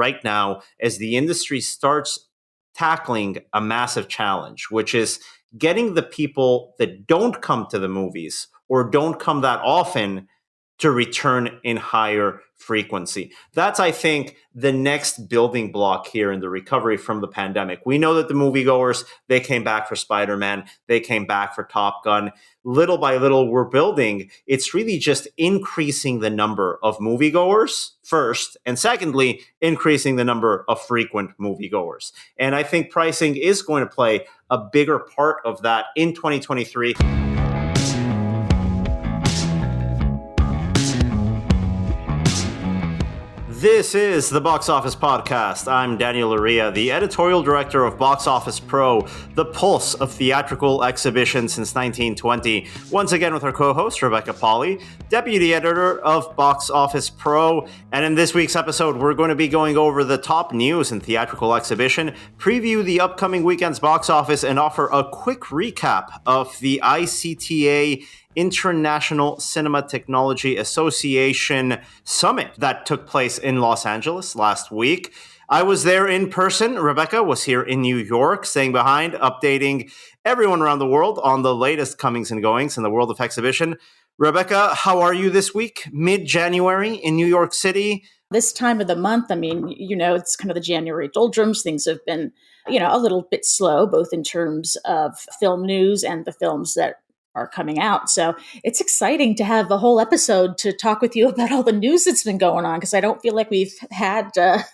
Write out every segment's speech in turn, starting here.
right now as the industry starts tackling a massive challenge, which is getting the people that don't come to the movies or don't come that often to return in higher frequency. That's, I think, the next building block here in the recovery from the pandemic. We know that the moviegoers, they came back for Spider-Man, they came back for Top Gun. Little by little, we're building. It's really just increasing the number of moviegoers first, and secondly, increasing the number of frequent moviegoers. And I think pricing is going to play a bigger part of that in 2023. This is the Box Office Podcast. I'm Daniel Loria, the editorial director of Box Office Pro, the pulse of theatrical exhibition since 1920. Once again with our co-host, Rebecca Pahle, deputy editor of Box Office Pro. And in this week's episode, we're going to be going over the top news in theatrical exhibition, preview the upcoming weekend's box office, and offer a quick recap of the ICTA International Cinema Technology Association Summit that took place in Los Angeles last week. I was there in person. Rebecca was here in New York, staying behind, updating everyone around the world on the latest comings and goings in the world of exhibition. Rebecca, how are you this week? Mid-January in New York City? This time of the month, I mean, it's kind of the January doldrums. Things have been, a little bit slow, both in terms of film news and the films that are coming out. So it's exciting to have a whole episode to talk with you about all the news that's been going on, because I don't feel like we've been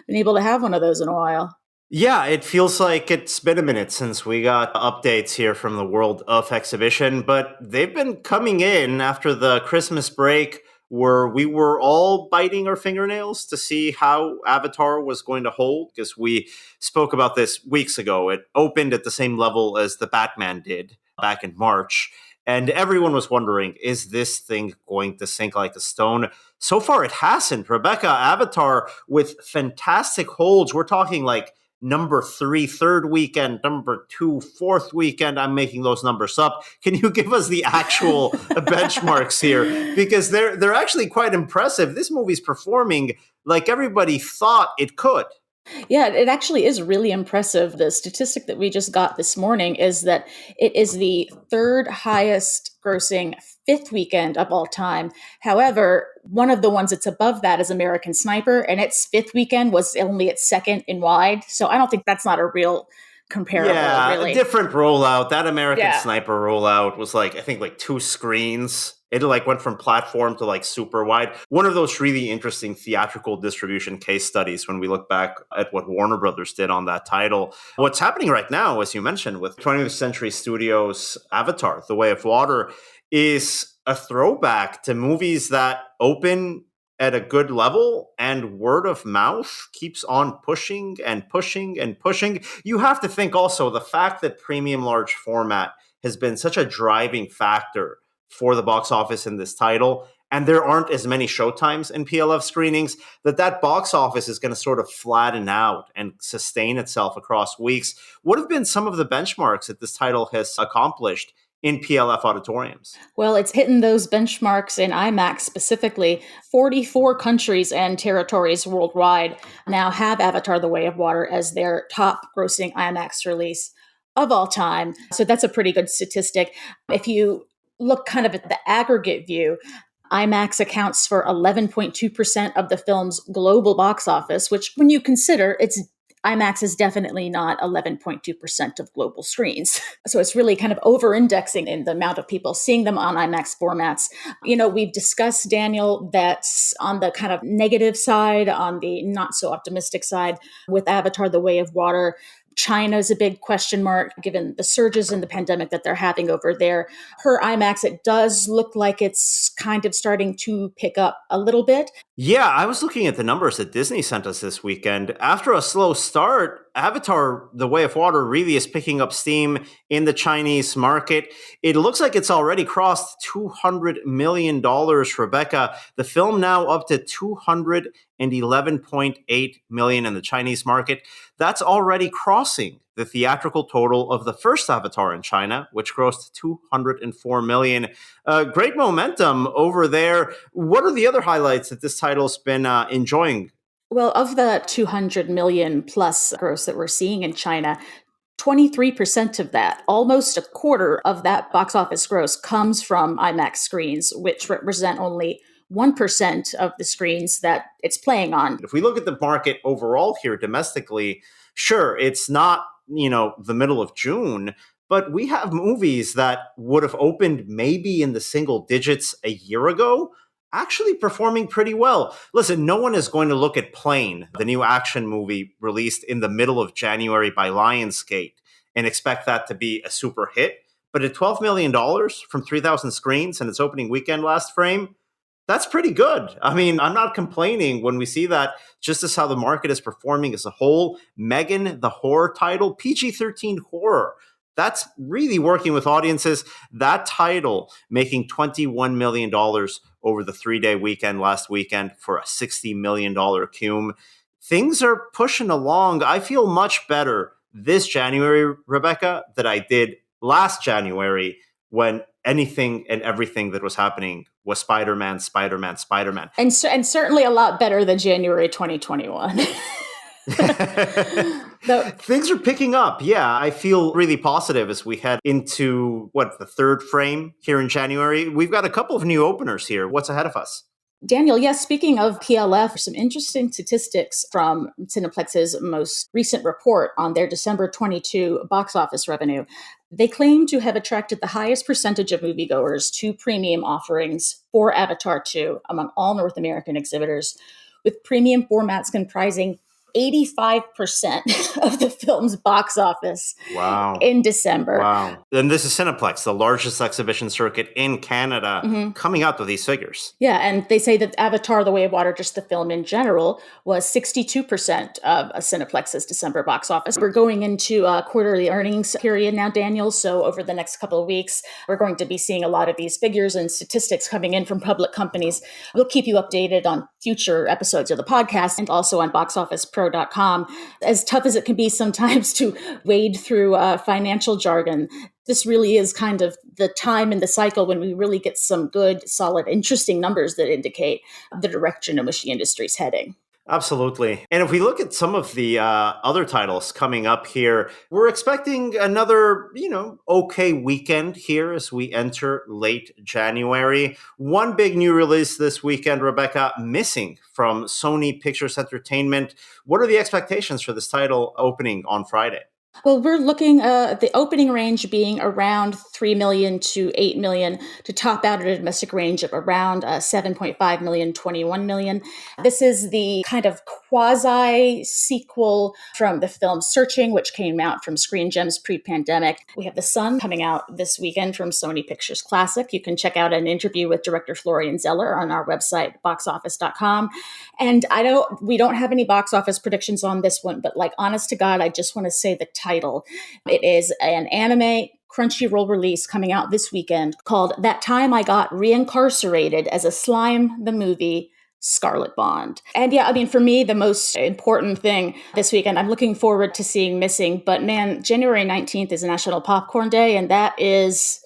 able to have one of those in a while. Yeah, it feels like it's been a minute since we got updates here from the world of exhibition, but they've been coming in after the Christmas break where we were all biting our fingernails to see how Avatar was going to hold, because we spoke about this weeks ago. It opened at the same level as the Batman did back in March. And everyone was wondering, is this thing going to sink like a stone? So far, it hasn't. Rebecca, Avatar with fantastic holds. We're talking like number 3, third weekend, number 2, fourth weekend. I'm making those numbers up. Can you give us the actual benchmarks here? Because they're actually quite impressive. This movie's performing like everybody thought it could. Yeah, it actually is really impressive. The statistic that we just got this morning is that it is the third highest grossing fifth weekend of all time. However, one of the ones that's above that is American Sniper, and its fifth weekend was only its second in wide. So I don't think that's not a real comparable. Yeah, really. A different rollout. That American Sniper rollout was I think 2 screens. It went from platform to super wide. One of those really interesting theatrical distribution case studies when we look back at what Warner Brothers did on that title. What's happening right now, as you mentioned, with 20th Century Studios' Avatar, The Way of Water, is a throwback to movies that open at a good level and word of mouth keeps on pushing and pushing and pushing. You have to think also the fact that premium large format has been such a driving factor for the box office in this title, and there aren't as many showtimes in PLF screenings, that box office is going to sort of flatten out and sustain itself across weeks. What have been some of the benchmarks that this title has accomplished in PLF auditoriums? Well, it's hitting those benchmarks in IMAX specifically. 44 countries and territories worldwide now have Avatar: The Way of Water as their top grossing IMAX release of all time. So that's a pretty good statistic. If you look kind of at the aggregate view, IMAX accounts for 11.2% of the film's global box office, which when you consider IMAX is definitely not 11.2% of global screens. So it's really kind of over-indexing in the amount of people seeing them on IMAX formats. We've discussed, Daniel, that's on the kind of negative side, on the not so optimistic side with Avatar: The Way of Water. China is a big question mark, given the surges in the pandemic that they're having over there. Per IMAX, it does look like it's kind of starting to pick up a little bit. Yeah, I was looking at the numbers that Disney sent us this weekend. After a slow start, Avatar: The Way of Water really is picking up steam in the Chinese market. It looks like it's already crossed $200 million, Rebecca. The film now up to $211.8 million in the Chinese market. That's already crossing the theatrical total of the first Avatar in China, which grossed $204 million. Great momentum over there. What are the other highlights that this title's been enjoying Well, of the 200 million plus gross that we're seeing in China, 23% of that, almost a quarter of that box office gross, comes from IMAX screens, which represent only 1% of the screens that it's playing on. If we look at the market overall here domestically, sure, it's not, the middle of June, but we have movies that would have opened maybe in the single digits a year ago, actually performing pretty well. Listen, no one is going to look at Plane, the new action movie released in the middle of January by Lionsgate, and expect that to be a super hit. But at $12 million from 3,000 screens and its opening weekend last frame, that's pretty good. I mean, I'm not complaining when we see that, just as how the market is performing as a whole. Megan, the horror title, PG-13 horror. That's really working with audiences. That title making $21 million over the 3-day weekend last weekend for a $60 million cum. Things are pushing along. I feel much better this January, Rebecca, than I did last January when anything and everything that was happening was Spider-Man, Spider-Man, Spider-Man. And certainly a lot better than January 2021. Things are picking up. Yeah, I feel really positive as we head into, the third frame here in January. We've got a couple of new openers here. What's ahead of us? Daniel, yes, speaking of PLF, some interesting statistics from Cineplex's most recent report on their December 22 box office revenue. They claim to have attracted the highest percentage of moviegoers to premium offerings for Avatar 2 among all North American exhibitors, with premium formats comprising 85% of the film's box office in December. Wow. And this is Cineplex, the largest exhibition circuit in Canada, coming out with these figures. Yeah, and they say that Avatar: The Way of Water, just the film in general, was 62% of Cineplex's December box office. We're going into a quarterly earnings period now, Daniel, so over the next couple of weeks, we're going to be seeing a lot of these figures and statistics coming in from public companies. We'll keep you updated on future episodes of the podcast and also on boxofficepro.com. As tough as it can be sometimes to wade through financial jargon, this really is kind of the time in the cycle when we really get some good, solid, interesting numbers that indicate the direction in which the industry is heading. Absolutely. And if we look at some of the other titles coming up here, we're expecting another, okay weekend here as we enter late January. One big new release this weekend, Rebecca, Missing from Sony Pictures Entertainment. What are the expectations for this title opening on Friday? Well, we're looking at the opening range being around 3 million to 8 million to top out at a domestic range of around 7.5 million, 21 million. This is the kind of quasi-sequel from the film Searching, which came out from Screen Gems pre-pandemic. We have The Sun coming out this weekend from Sony Pictures Classic. You can check out an interview with director Florian Zeller on our website, boxoffice.com. And we don't have any box office predictions on this one, but honest to God, I just want to say the title. It is an anime Crunchyroll release coming out this weekend called That Time I Got Reincarcerated as a Slime the Movie, Scarlet Bond. And yeah, for me, the most important thing this weekend, I'm looking forward to seeing Missing, but man, January 19th is National Popcorn Day, and that is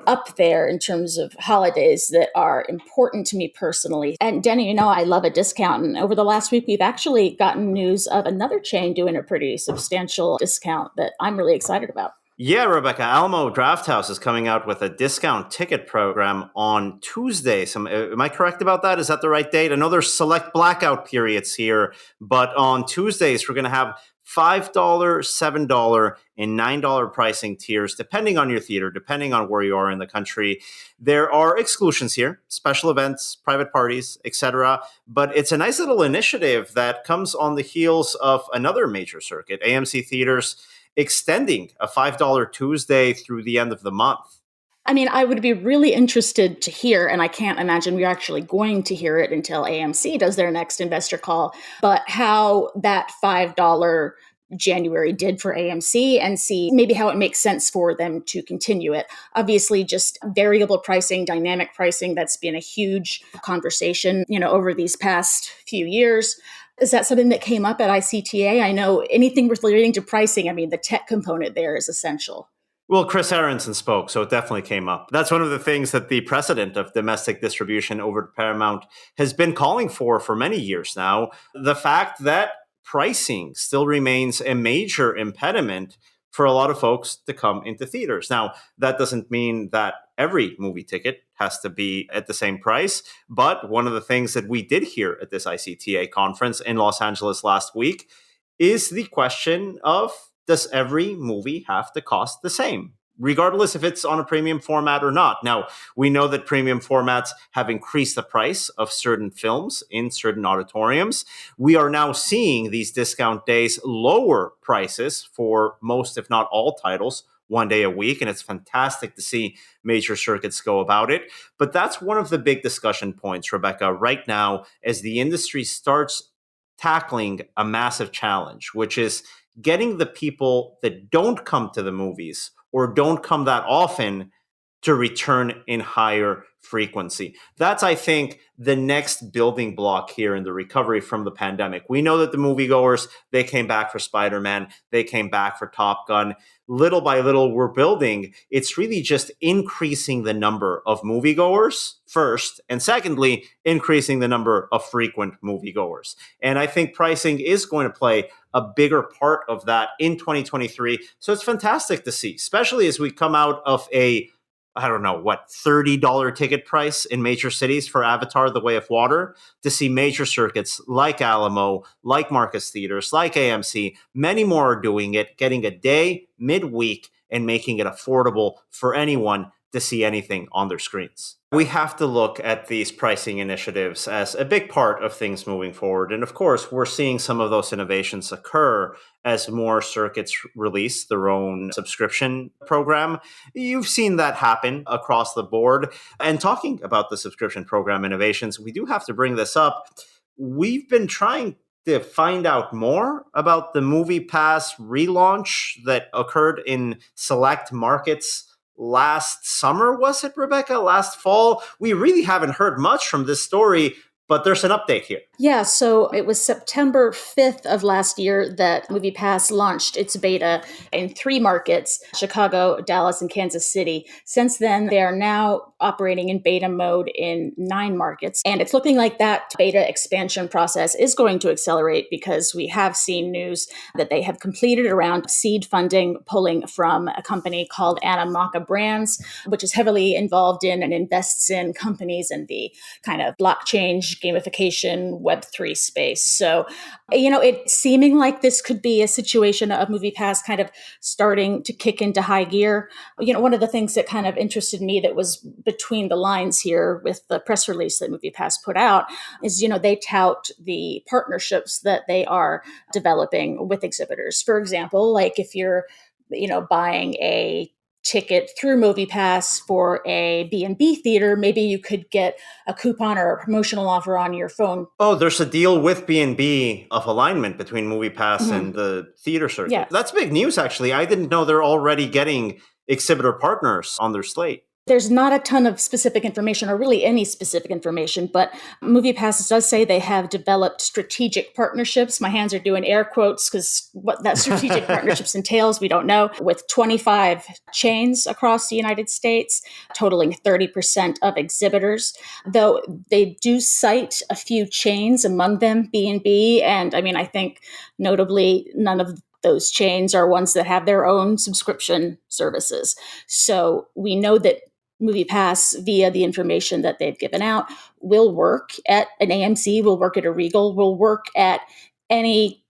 up there in terms of holidays that are important to me personally. And Denny, I love a discount. And over the last week, we've actually gotten news of another chain doing a pretty substantial discount that I'm really excited about. Yeah, Rebecca, Alamo Drafthouse is coming out with a discount ticket program on Tuesday. Am I correct about that? Is that the right date? I know there's select blackout periods here, but on Tuesdays, we're going to have $5, $7, and $9 pricing tiers, depending on your theater, depending on where you are in the country. There are exclusions here, special events, private parties, etc. But it's a nice little initiative that comes on the heels of another major circuit, AMC Theaters, extending a $5 Tuesday through the end of the month. I would be really interested to hear, and I can't imagine we're actually going to hear it until AMC does their next investor call, but how that $5 January did for AMC and see maybe how it makes sense for them to continue it. Obviously, just variable pricing, dynamic pricing, that's been a huge conversation, over these past few years. Is that something that came up at ICTA? I know anything relating to pricing, the tech component there is essential. Well, Chris Aronson spoke, so it definitely came up. That's one of the things that the precedent of domestic distribution over Paramount has been calling for many years now. The fact that pricing still remains a major impediment for a lot of folks to come into theaters. Now, that doesn't mean that every movie ticket has to be at the same price, but one of the things that we did hear at this ICTA conference in Los Angeles last week is the question of, does every movie have to cost the same, regardless if it's on a premium format or not? Now, we know that premium formats have increased the price of certain films in certain auditoriums. We are now seeing these discount days lower prices for most, if not all, titles one day a week, and it's fantastic to see major circuits go about it. But that's one of the big discussion points, Rebecca, right now, as the industry starts tackling a massive challenge, which is getting the people that don't come to the movies or don't come that often to return in higher frequency. That's, I think, the next building block here in the recovery from the pandemic. We know that the moviegoers, they came back for Spider-Man, they came back for Top Gun. Little by little, we're building. It's really just increasing the number of moviegoers first, and secondly, increasing the number of frequent moviegoers. And I think pricing is going to play a bigger part of that in 2023. So it's fantastic to see, especially as we come out of a, I don't know, what, $30 ticket price in major cities for Avatar: The Way of Water, to see major circuits like Alamo, like Marcus Theaters, like AMC, many more are doing it, getting a day midweek and making it affordable for anyone to see anything on their screens. We have to look at these pricing initiatives as a big part of things moving forward. And of course, we're seeing some of those innovations occur as more circuits release their own subscription program. You've seen that happen across the board. And talking about the subscription program innovations, we do have to bring this up. We've been trying to find out more about the MoviePass relaunch that occurred in select markets last summer, was it, Rebecca? Last fall? We really haven't heard much from this story, but there's an update here. Yeah, so it was September 5th of last year that MoviePass launched its beta in 3 markets, Chicago, Dallas, and Kansas City. Since then, they are now operating in beta mode in 9 markets. And it's looking like that beta expansion process is going to accelerate because we have seen news that they have completed around seed funding pulling from a company called Anamaka Brands, which is heavily involved in and invests in companies in the kind of blockchain, gamification, Web3 space. So, it's seeming like this could be a situation of MoviePass kind of starting to kick into high gear. One of the things that kind of interested me that was between the lines here with the press release that MoviePass put out is, they tout the partnerships that they are developing with exhibitors. For example, like if you're, buying a ticket through MoviePass for a B&B theater, maybe you could get a coupon or a promotional offer on your phone. Oh, there's a deal with B&B of alignment between MoviePass and the theater circuit. Yeah. That's big news, actually. I didn't know they're already getting exhibitor partners on their slate. There's not a ton of specific information or really any specific information, but MoviePass does say they have developed strategic partnerships. My hands are doing air quotes because what that strategic partnerships entails, we don't know, with 25 chains across the United States, totaling 30% of exhibitors, though they do cite a few chains, among them B&B. And I think notably none of those chains are ones that have their own subscription services. So we know that MoviePass, via the information that they've given out, will work at an AMC, will work at a Regal, will work at any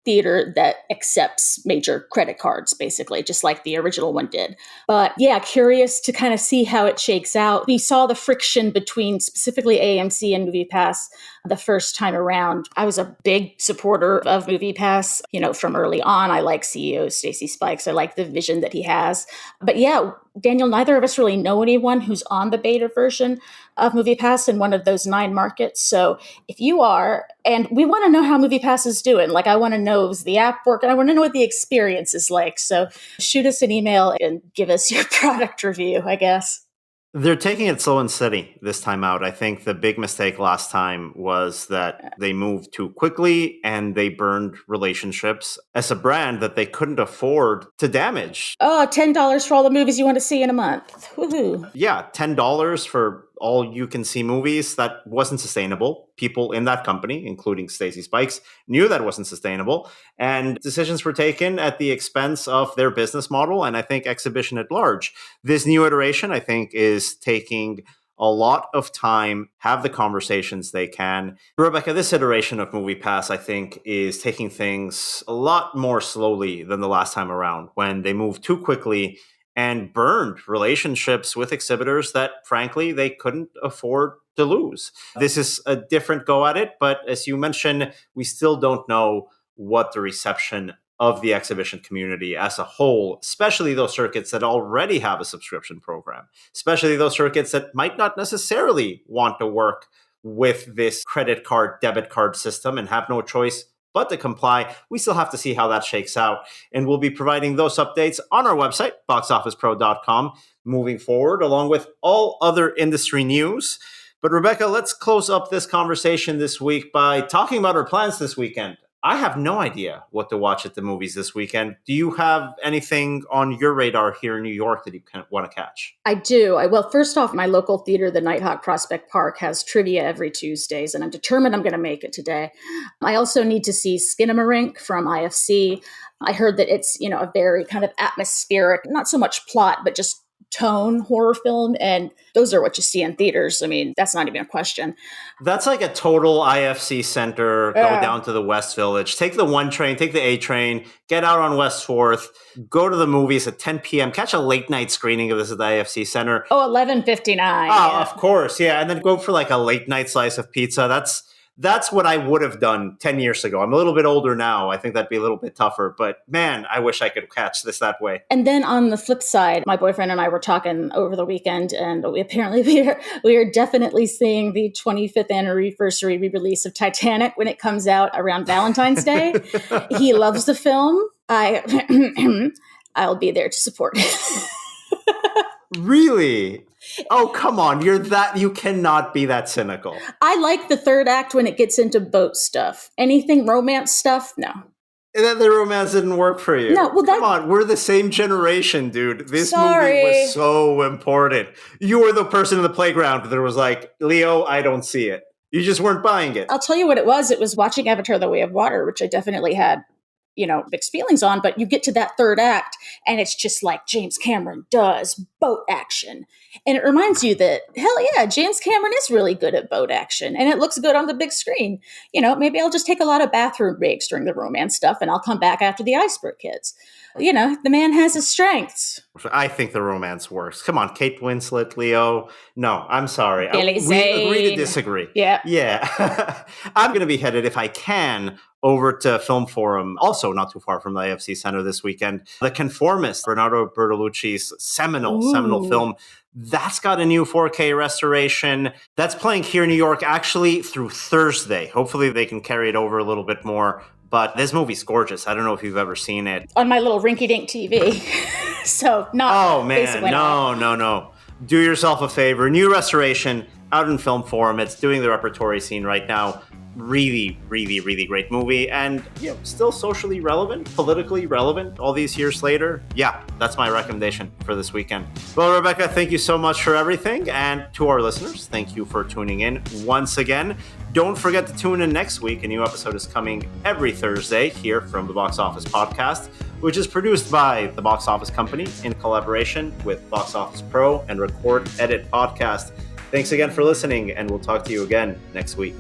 theater that accepts major credit cards, basically, just like the original one did. But yeah, curious to kind of see how it shakes out. We saw the friction between specifically AMC and MoviePass the first time around. I was a big supporter of MoviePass, from early on. I like CEO Stacy Spikes. I like the vision that he has. But yeah, Daniel, neither of us really know anyone who's on the beta version of MoviePass in one of those 9 markets. So if you are, and we want to know how MoviePass is doing, I want to know, is the app working? I want to know what the experience is like. So shoot us an email and give us your product review, I guess. They're taking it slow and steady this time out. I think the big mistake last time was that they moved too quickly and they burned relationships as a brand that they couldn't afford to damage. Oh, $10 for all the movies you want to see in a month. Woohoo. Yeah, $10 for all you can see movies. That wasn't sustainable. People in that company, including Stacey Spikes, knew that wasn't sustainable. And decisions were taken at the expense of their business model and I think exhibition at large. This new iteration, I think, is taking a lot of time, have the conversations they can. Rebecca, this iteration of MoviePass, I think, is taking things a lot more slowly than the last time around when they moved too quickly and burned relationships with exhibitors that, frankly, they couldn't afford to lose. This is a different go at it, but as you mentioned, we still don't know what the reception of the exhibition community as a whole, especially those circuits that already have a subscription program, especially those circuits that might not necessarily want to work with this credit card, debit card system and have no choice but to comply. We still have to see how that shakes out. And we'll be providing those updates on our website, boxofficepro.com, moving forward, along with all other industry news. But Rebecca, let's close up this conversation this week by talking about our plans this weekend. I have no idea what to watch at the movies this weekend. Do you have anything on your radar here in New York that you want to catch? I do. Well, first off, my local theater, the Nighthawk Prospect Park, has trivia every Tuesdays, and I'm determined I'm going to make it today. I also need to see Skinamarink from IFC. I heard that it's, a very kind of atmospheric, not so much plot, but just tone horror film, and those are what you see in theaters. I mean, that's not even a question. That's like a total IFC center. Go down to the West Village, take the 1 train, take the A train, get out on West 4th, go to the movies at 10 p.m., catch a late night screening of this at the IFC center. 11:59. Oh, of course, yeah. And then go for like a late night slice of pizza. That's what I would have done 10 years ago. I'm a little bit older now. I think that'd be a little bit tougher. But man, I wish I could catch this that way. And then on the flip side, my boyfriend and I were talking over the weekend, and we are definitely seeing the 25th anniversary re-release of Titanic when it comes out around Valentine's Day. He loves the film. I'll be there to support it. Really? Oh, come on. You cannot be that cynical. I like the third act when it gets into boat stuff. Anything romance stuff? No. And then the romance didn't work for you. No, well, come on. We're the same generation, dude. This movie was so important. You were the person in the playground that was like, Leo, I don't see it. You just weren't buying it. I'll tell you what it was. It was watching Avatar: The Way of Water, which I definitely had mixed feelings on, but you get to that third act and it's just like James Cameron does boat action. And it reminds you that, hell yeah, James Cameron is really good at boat action and it looks good on the big screen. Maybe I'll just take a lot of bathroom breaks during the romance stuff and I'll come back after the iceberg kids. The man has his strengths. I think the romance works. Come on, Kate Winslet, Leo. No, I'm sorry. We agree to disagree. Yeah. I'm going to be headed, if I can, over to Film Forum, also not too far from the IFC Center this weekend. The Conformist, Bernardo Bertolucci's seminal film. That's got a new 4K restoration. That's playing here in New York actually through Thursday. Hopefully they can carry it over a little bit more. But this movie's gorgeous. I don't know if you've ever seen it. On my little rinky-dink TV. So not. Oh, man. No. Do yourself a favor. New restoration out in Film Forum. It's doing the repertory scene right now. Really, really, really great movie. And still socially relevant, politically relevant all these years later. Yeah, that's my recommendation for this weekend. Well, Rebecca, thank you so much for everything. And to our listeners, thank you for tuning in once again. Don't forget to tune in next week. A new episode is coming every Thursday here from the Box Office Podcast, which is produced by the Box Office Company in collaboration with Box Office Pro and Record Edit Podcast. Thanks again for listening, and we'll talk to you again next week.